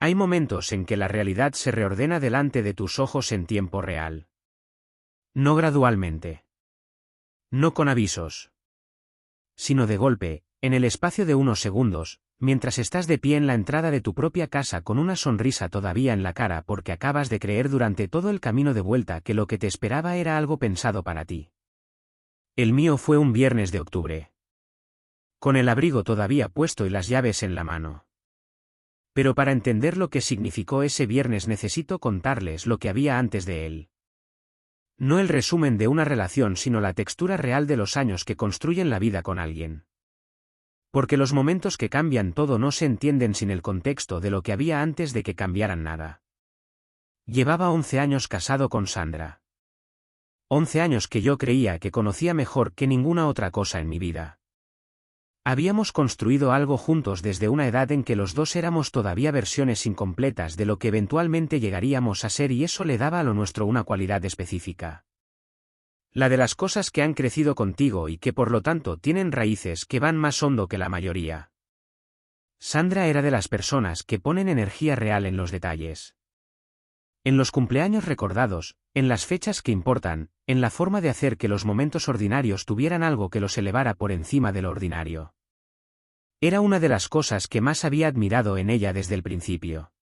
Hay momentos en que la realidad se reordena delante de tus ojos en tiempo real. No gradualmente. No con avisos. Sino de golpe, en el espacio de unos segundos, mientras estás de pie en la entrada de tu propia casa con una sonrisa todavía en la cara porque acabas de creer durante todo el camino de vuelta que lo que te esperaba era algo pensado para ti. El mío fue un viernes de octubre. Con el abrigo todavía puesto y las llaves en la mano. Pero para entender lo que significó ese viernes necesito contarles lo que había antes de él. No el resumen de una relación sino la textura real de los años que construyen la vida con alguien. Porque los momentos que cambian todo no se entienden sin el contexto de lo que había antes de que cambiaran nada. Llevaba 11 años casado con Sandra. 11 años que yo creía que conocía mejor que ninguna otra cosa en mi vida. Habíamos construido algo juntos desde una edad en que los dos éramos todavía versiones incompletas de lo que eventualmente llegaríamos a ser y eso le daba a lo nuestro una cualidad específica. La de las cosas que han crecido contigo y que por lo tanto tienen raíces que van más hondo que la mayoría. Sandra era de las personas que ponen energía real en los detalles. En los cumpleaños recordados, en las fechas que importan, en la forma de hacer que los momentos ordinarios tuvieran algo que los elevara por encima de lo ordinario. Era una de las cosas que más había admirado en ella desde el principio.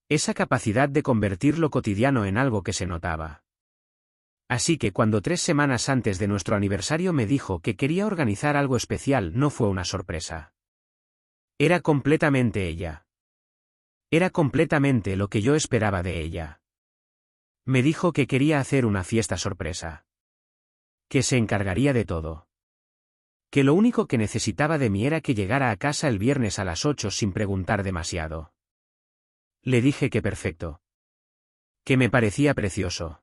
Esa capacidad de convertir lo cotidiano en algo que se notaba. Así que cuando 3 semanas antes de nuestro aniversario me dijo que quería organizar algo especial no fue una sorpresa. Era completamente ella. Era completamente lo que yo esperaba de ella. Me dijo que quería hacer una fiesta sorpresa. Que se encargaría de todo. Que lo único que necesitaba de mí era que llegara a casa el viernes a las 8 sin preguntar demasiado. Le dije que perfecto. Que me parecía precioso.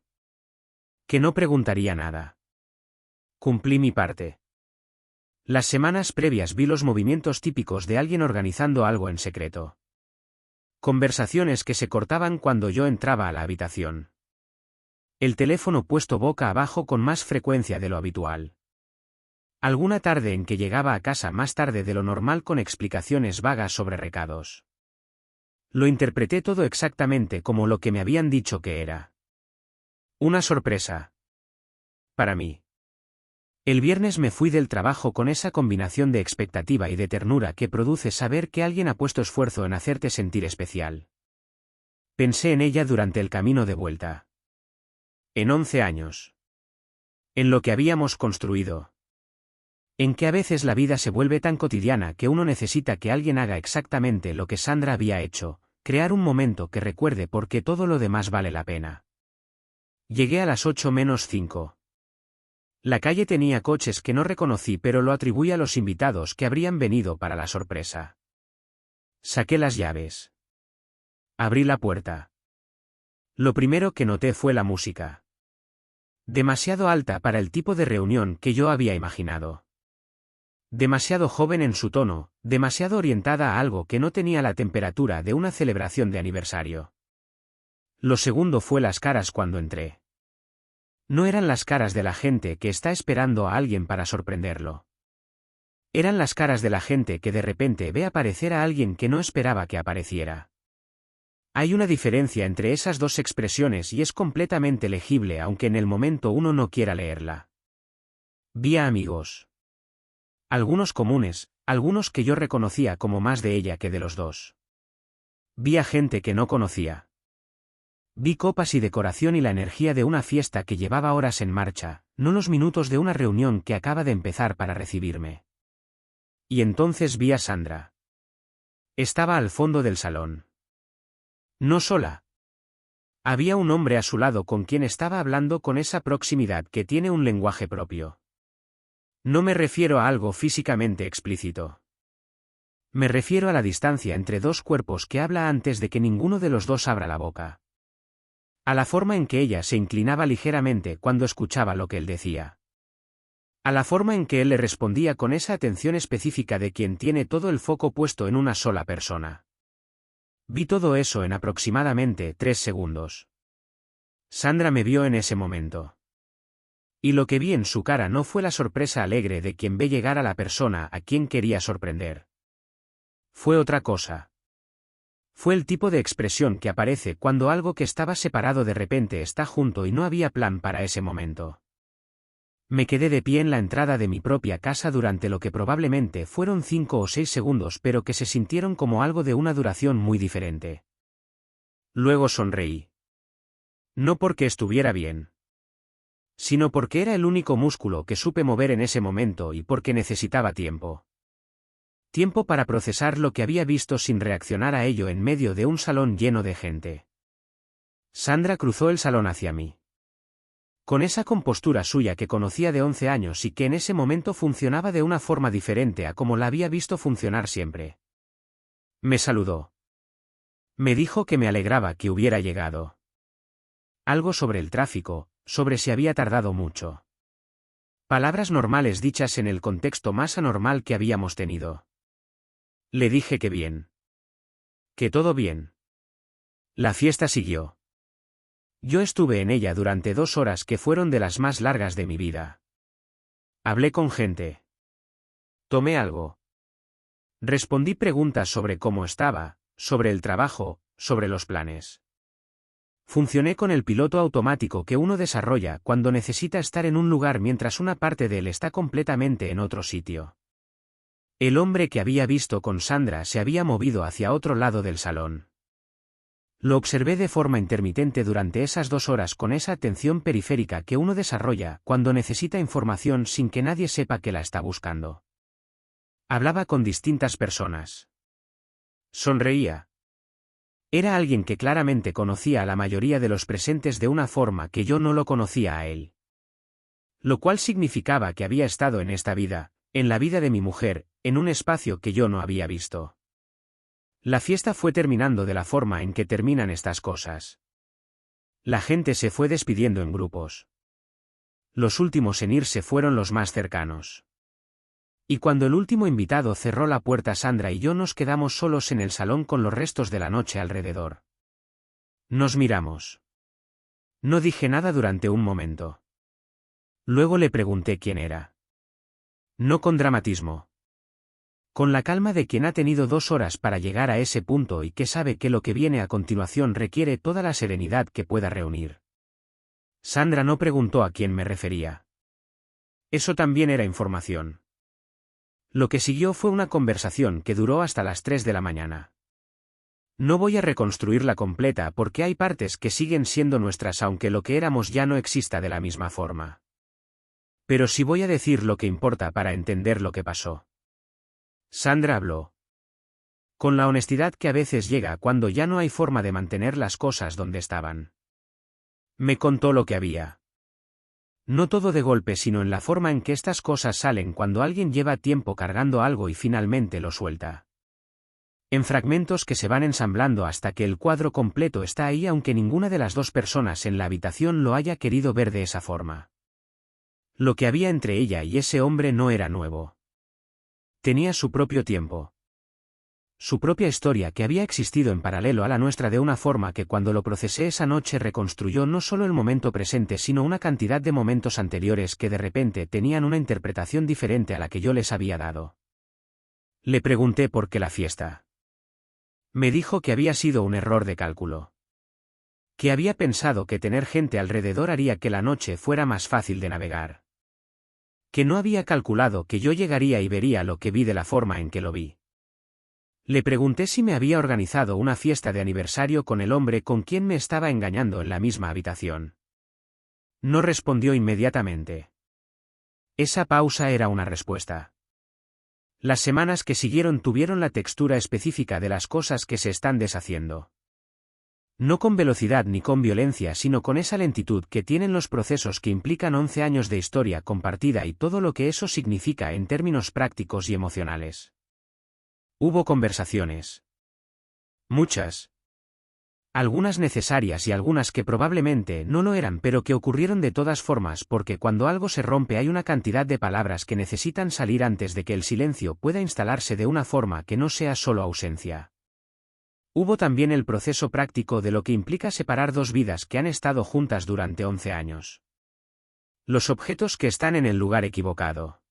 Que no preguntaría nada. Cumplí mi parte. Las semanas previas vi los movimientos típicos de alguien organizando algo en secreto. Conversaciones que se cortaban cuando yo entraba a la habitación. El teléfono puesto boca abajo con más frecuencia de lo habitual. Alguna tarde en que llegaba a casa más tarde de lo normal con explicaciones vagas sobre recados. Lo interpreté todo exactamente como lo que me habían dicho que era. Una sorpresa. Para mí. El viernes me fui del trabajo con esa combinación de expectativa y de ternura que produce saber que alguien ha puesto esfuerzo en hacerte sentir especial. Pensé en ella durante el camino de vuelta. En 11 años. En lo que habíamos construido. En que a veces la vida se vuelve tan cotidiana que uno necesita que alguien haga exactamente lo que Sandra había hecho, crear un momento que recuerde por qué todo lo demás vale la pena. Llegué a las 8:05. La calle tenía coches que no reconocí pero lo atribuí a los invitados que habrían venido para la sorpresa. Saqué las llaves. Abrí la puerta. Lo primero que noté fue la música. Demasiado alta para el tipo de reunión que yo había imaginado. Demasiado joven en su tono, demasiado orientada a algo que no tenía la temperatura de una celebración de aniversario. Lo segundo fue las caras cuando entré. No eran las caras de la gente que está esperando a alguien para sorprenderlo. Eran las caras de la gente que de repente ve aparecer a alguien que no esperaba que apareciera. Hay una diferencia entre esas dos expresiones y es completamente legible aunque en el momento uno no quiera leerla. Vi a amigos. Algunos comunes, algunos que yo reconocía como más de ella que de los dos. Vi a gente que no conocía. Vi copas y decoración y la energía de una fiesta que llevaba horas en marcha, no los minutos de una reunión que acaba de empezar para recibirme. Y entonces vi a Sandra. Estaba al fondo del salón. No sola. Había un hombre a su lado con quien estaba hablando con esa proximidad que tiene un lenguaje propio. No me refiero a algo físicamente explícito. Me refiero a la distancia entre dos cuerpos que habla antes de que ninguno de los dos abra la boca. A la forma en que ella se inclinaba ligeramente cuando escuchaba lo que él decía. A la forma en que él le respondía con esa atención específica de quien tiene todo el foco puesto en una sola persona. Vi todo eso en aproximadamente 3 segundos. Sandra me vio en ese momento. Y lo que vi en su cara no fue la sorpresa alegre de quien ve llegar a la persona a quien quería sorprender. Fue otra cosa. Fue el tipo de expresión que aparece cuando algo que estaba separado de repente está junto y no había plan para ese momento. Me quedé de pie en la entrada de mi propia casa durante lo que probablemente fueron 5 o 6 segundos, pero que se sintieron como algo de una duración muy diferente. Luego sonreí. No porque estuviera bien, sino porque era el único músculo que supe mover en ese momento y porque necesitaba tiempo. Tiempo para procesar lo que había visto sin reaccionar a ello en medio de un salón lleno de gente. Sandra cruzó el salón hacia mí. Con esa compostura suya que conocía de 11 años y que en ese momento funcionaba de una forma diferente a como la había visto funcionar siempre. Me saludó. Me dijo que me alegraba que hubiera llegado. Algo sobre el tráfico, sobre si había tardado mucho. Palabras normales dichas en el contexto más anormal que habíamos tenido. Le dije que bien. Que todo bien. La fiesta siguió. Yo estuve en ella durante 2 horas que fueron de las más largas de mi vida. Hablé con gente. Tomé algo. Respondí preguntas sobre cómo estaba, sobre el trabajo, sobre los planes. Funcioné con el piloto automático que uno desarrolla cuando necesita estar en un lugar mientras una parte de él está completamente en otro sitio. El hombre que había visto con Sandra se había movido hacia otro lado del salón. Lo observé de forma intermitente durante esas 2 horas con esa atención periférica que uno desarrolla cuando necesita información sin que nadie sepa que la está buscando. Hablaba con distintas personas. Sonreía. Era alguien que claramente conocía a la mayoría de los presentes de una forma que yo no lo conocía a él. Lo cual significaba que había estado en esta vida, en la vida de mi mujer, en un espacio que yo no había visto. La fiesta fue terminando de la forma en que terminan estas cosas. La gente se fue despidiendo en grupos. Los últimos en irse fueron los más cercanos. Y cuando el último invitado cerró la puerta, Sandra y yo nos quedamos solos en el salón con los restos de la noche alrededor. Nos miramos. No dije nada durante un momento. Luego le pregunté quién era. No con dramatismo. Con la calma de quien ha tenido 2 horas para llegar a ese punto y que sabe que lo que viene a continuación requiere toda la serenidad que pueda reunir. Sandra no preguntó a quién me refería. Eso también era información. Lo que siguió fue una conversación que duró hasta las 3 de la mañana. No voy a reconstruirla completa porque hay partes que siguen siendo nuestras aunque lo que éramos ya no exista de la misma forma. Pero sí voy a decir lo que importa para entender lo que pasó. Sandra habló. Con la honestidad que a veces llega cuando ya no hay forma de mantener las cosas donde estaban. Me contó lo que había. No todo de golpe, sino en la forma en que estas cosas salen cuando alguien lleva tiempo cargando algo y finalmente lo suelta. En fragmentos que se van ensamblando hasta que el cuadro completo está ahí, aunque ninguna de las 2 personas en la habitación lo haya querido ver de esa forma. Lo que había entre ella y ese hombre no era nuevo. Tenía su propio tiempo. Su propia historia que había existido en paralelo a la nuestra de una forma que cuando lo procesé esa noche reconstruyó no solo el momento presente sino una cantidad de momentos anteriores que de repente tenían una interpretación diferente a la que yo les había dado. Le pregunté por qué la fiesta. Me dijo que había sido un error de cálculo. Que había pensado que tener gente alrededor haría que la noche fuera más fácil de navegar. Que no había calculado que yo llegaría y vería lo que vi de la forma en que lo vi. Le pregunté si me había organizado una fiesta de aniversario con el hombre con quien me estaba engañando en la misma habitación. No respondió inmediatamente. Esa pausa era una respuesta. Las semanas que siguieron tuvieron la textura específica de las cosas que se están deshaciendo. No con velocidad ni con violencia, sino con esa lentitud que tienen los procesos que implican 11 años de historia compartida y todo lo que eso significa en términos prácticos y emocionales. Hubo conversaciones. Muchas. Algunas necesarias y algunas que probablemente no lo eran, pero que ocurrieron de todas formas porque cuando algo se rompe hay una cantidad de palabras que necesitan salir antes de que el silencio pueda instalarse de una forma que no sea solo ausencia. Hubo también el proceso práctico de lo que implica separar 2 vidas que han estado juntas durante 11 años. Los objetos que están en el lugar equivocado.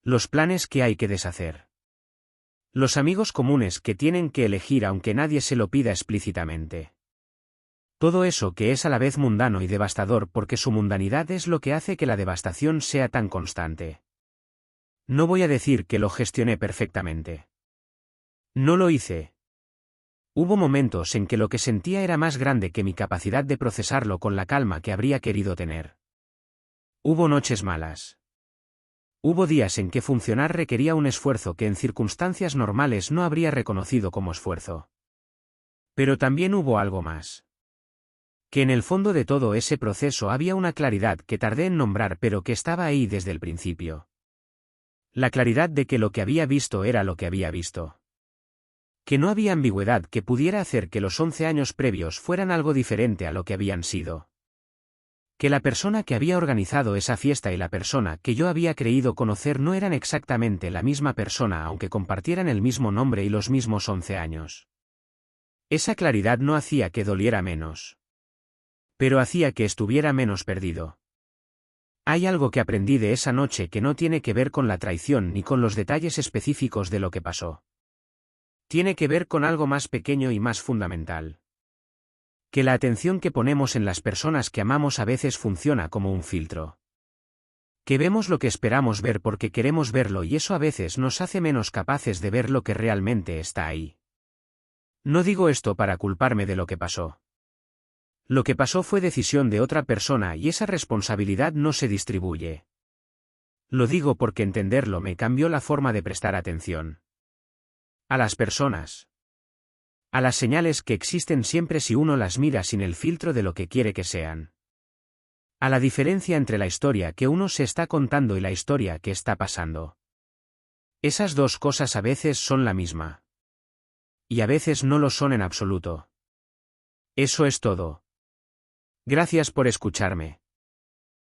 Los planes que hay que deshacer. Los amigos comunes que tienen que elegir aunque nadie se lo pida explícitamente. Todo eso que es a la vez mundano y devastador porque su mundanidad es lo que hace que la devastación sea tan constante. No voy a decir que lo gestioné perfectamente. No lo hice. Hubo momentos en que lo que sentía era más grande que mi capacidad de procesarlo con la calma que habría querido tener. Hubo noches malas. Hubo días en que funcionar requería un esfuerzo que en circunstancias normales no habría reconocido como esfuerzo. Pero también hubo algo más. Que en el fondo de todo ese proceso había una claridad que tardé en nombrar pero que estaba ahí desde el principio. La claridad de que lo que había visto era lo que había visto. Que no había ambigüedad que pudiera hacer que los 11 años previos fueran algo diferente a lo que habían sido. Que la persona que había organizado esa fiesta y la persona que yo había creído conocer no eran exactamente la misma persona aunque compartieran el mismo nombre y los mismos 11 años. Esa claridad no hacía que doliera menos. Pero hacía que estuviera menos perdido. Hay algo que aprendí de esa noche que no tiene que ver con la traición ni con los detalles específicos de lo que pasó. Tiene que ver con algo más pequeño y más fundamental. Que la atención que ponemos en las personas que amamos a veces funciona como un filtro. Que vemos lo que esperamos ver porque queremos verlo y eso a veces nos hace menos capaces de ver lo que realmente está ahí. No digo esto para culparme de lo que pasó. Lo que pasó fue decisión de otra persona y esa responsabilidad no se distribuye. Lo digo porque entenderlo me cambió la forma de prestar atención. A las personas. A las señales que existen siempre si uno las mira sin el filtro de lo que quiere que sean. A la diferencia entre la historia que uno se está contando y la historia que está pasando. Esas dos cosas a veces son la misma. Y a veces no lo son en absoluto. Eso es todo. Gracias por escucharme.